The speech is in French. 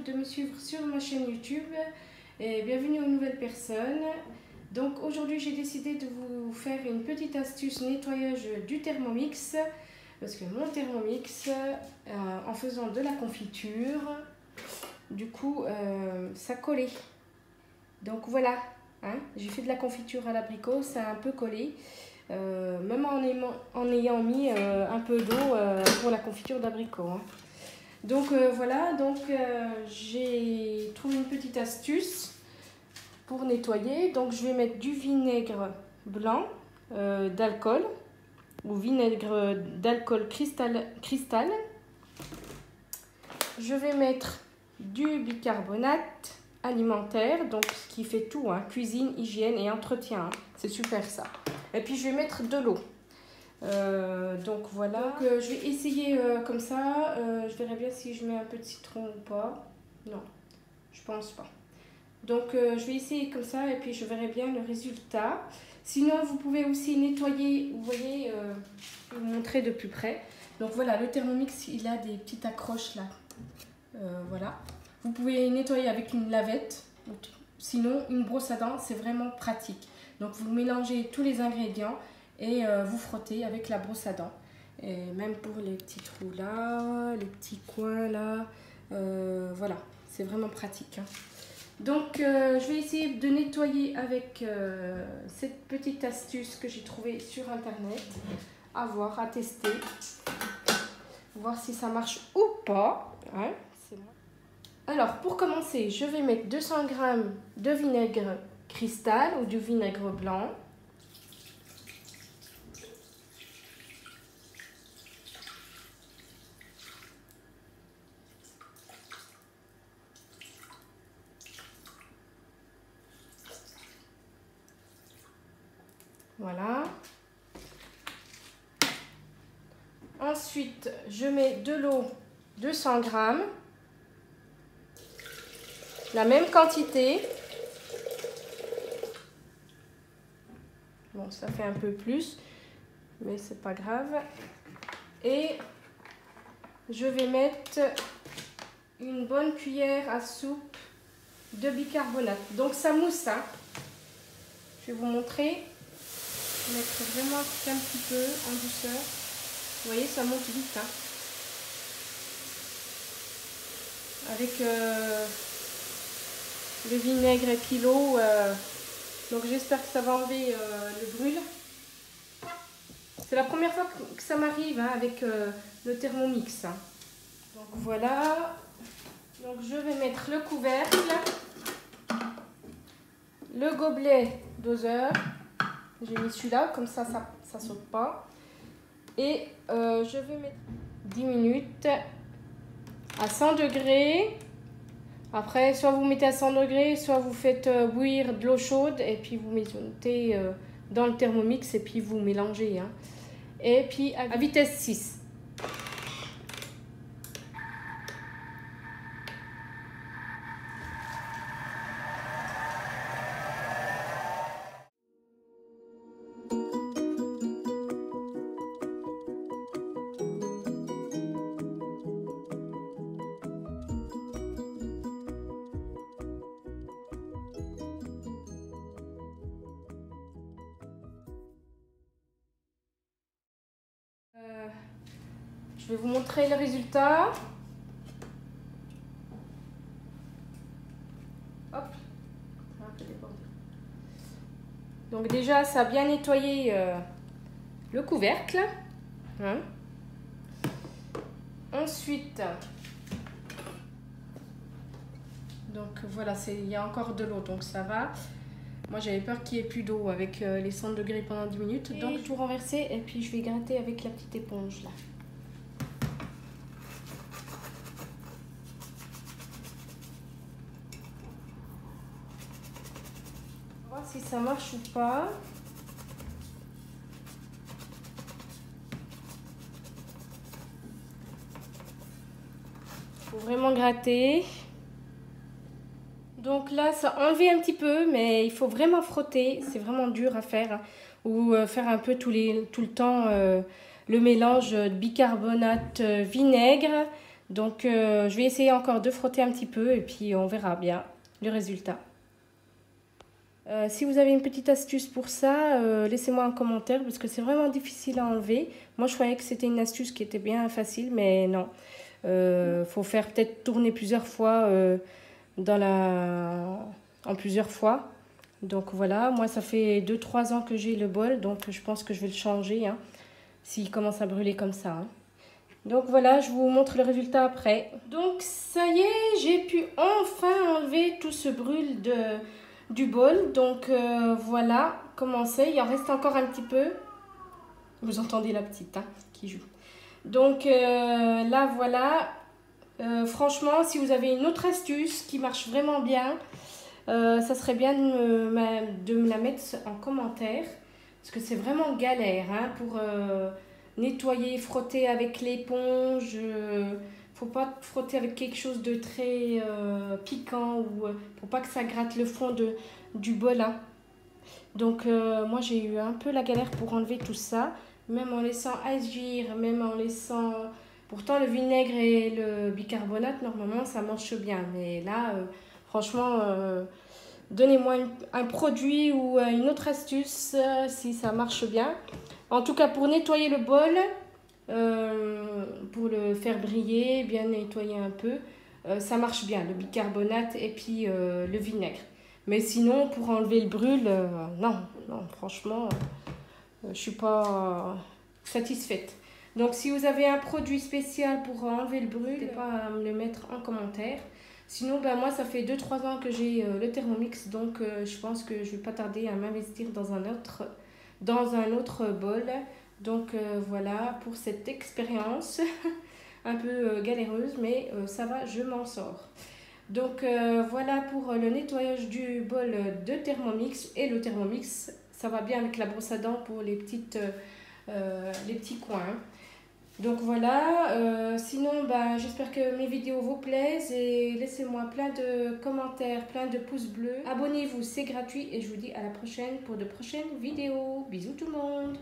de me suivre sur ma chaîne YouTube et bienvenue aux nouvelles personnes. Donc aujourd'hui j'ai décidé de vous faire une petite astuce nettoyage du Thermomix parce que mon Thermomix en faisant de la confiture du coup ça collait. Donc voilà, hein, j'ai fait de la confiture à l'abricot, ça a un peu collé. Même en ayant mis un peu d'eau pour la confiture d'abricot. Hein. Donc voilà, j'ai trouvé une petite astuce pour nettoyer. Donc je vais mettre du vinaigre blanc d'alcool ou vinaigre d'alcool cristal. Je vais mettre du bicarbonate alimentaire, donc ce qui fait tout, hein, cuisine, hygiène et entretien. Hein. C'est super ça. Et puis je vais mettre de l'eau. Donc voilà. Donc, je vais essayer comme ça. Je verrai bien si je mets un peu de citron ou pas. Non, je pense pas. Donc je vais essayer comme ça et puis je verrai bien le résultat. Sinon vous pouvez aussi nettoyer. Vous voyez, je vais vous montrer de plus près. Donc voilà, le Thermomix il a des petites accroches là. Voilà. Vous pouvez nettoyer avec une lavette. Sinon une brosse à dents, c'est vraiment pratique. Donc vous mélangez tous les ingrédients et vous frottez avec la brosse à dents. Et même pour les petits trous là, les petits coins là, voilà, c'est vraiment pratique. Hein. Donc je vais essayer de nettoyer avec cette petite astuce que j'ai trouvée sur internet. À voir, à tester, voir si ça marche ou pas. Hein. Alors pour commencer, je vais mettre 200 g de vinaigre cristal ou du vinaigre blanc. Voilà. Ensuite, je mets de l'eau, 200 g, la même quantité. Bon, ça fait un peu plus, mais c'est pas grave. Et je vais mettre une bonne cuillère à soupe de bicarbonate. Donc ça mousse, hein. Je vais vous montrer. Je vais mettre vraiment un petit peu en douceur. Vous voyez, ça monte vite. Hein. Avec le vinaigre qui l'eau. Donc j'espère que ça va enlever le brûle. C'est la première fois que ça m'arrive hein, avec le Thermomix. Hein. Donc voilà. Donc je vais mettre le couvercle, le gobelet doseur. J'ai mis celui-là, comme ça ne saute pas. Et je vais mettre 10 minutes à 100 degrés. Après, soit vous mettez à 100 degrés, soit vous faites bouillir de l'eau chaude et puis vous mettez dans le Thermomix et puis vous mélangez. Hein. Et puis à vitesse 6. Je vais vous montrer le résultat. Hop. Donc déjà, ça a bien nettoyé le couvercle. Hein. Ensuite, donc voilà, il y a encore de l'eau, donc ça va. Moi, j'avais peur qu'il n'y ait plus d'eau avec les 100 degrés pendant 10 minutes. Et donc, tout renverser et puis je vais gratter avec la petite éponge là. Si ça marche ou pas. Faut vraiment gratter. Donc là, ça a enlevé un petit peu, mais il faut vraiment frotter. C'est vraiment dur à faire. Ou faire un peu tout le temps le mélange de bicarbonate vinaigre Donc je vais essayer encore de frotter un petit peu et puis on verra bien le résultat. Si vous avez une petite astuce pour ça, laissez-moi un commentaire parce que c'est vraiment difficile à enlever. Moi je croyais que c'était une astuce qui était bien facile, mais non. Faut faire peut-être tourner plusieurs fois en plusieurs fois. Donc voilà, moi ça fait 2-3 ans que j'ai le bol, donc je pense que je vais le changer hein, s'il commence à brûler comme ça. Hein. Donc voilà, je vous montre le résultat après. Donc ça y est, j'ai pu enfin enlever tout ce brûle du bol. Donc voilà comment c'est. Il en reste encore un petit peu. Vous entendez la petite hein, qui joue. Donc là voilà. Franchement, si vous avez une autre astuce qui marche vraiment bien, ça serait bien de me la mettre en commentaire. Parce que c'est vraiment galère hein, pour... nettoyer, frotter avec l'éponge. Faut pas frotter avec quelque chose de très piquant ou pour pas que ça gratte le fond du bol. Hein. Donc moi j'ai eu un peu la galère pour enlever tout ça, même en laissant agir, même en laissant. Pourtant le vinaigre et le bicarbonate normalement ça marche bien, mais là franchement donnez-moi un produit ou une autre astuce si ça marche bien. En tout cas, pour nettoyer le bol, pour le faire briller, bien nettoyer un peu, ça marche bien, le bicarbonate et puis le vinaigre. Mais sinon, pour enlever le brûle, non, franchement, je ne suis pas satisfaite. Donc, si vous avez un produit spécial pour enlever le brûle, n'hésitez pas à me le mettre en commentaire. Sinon, ben, moi, ça fait 2-3 ans que j'ai le Thermomix, donc je pense que je ne vais pas tarder à m'investir dans un autre bol. Donc voilà pour cette expérience un peu galéreuse, mais ça va, je m'en sors. Donc voilà pour le nettoyage du bol de Thermomix. Et le Thermomix, ça va bien avec la brosse à dents pour les petits coins. Donc voilà, sinon bah, j'espère que mes vidéos vous plaisent et laissez-moi plein de commentaires, plein de pouces bleus. Abonnez-vous, c'est gratuit et je vous dis à la prochaine pour de prochaines vidéos. Bisous tout le monde!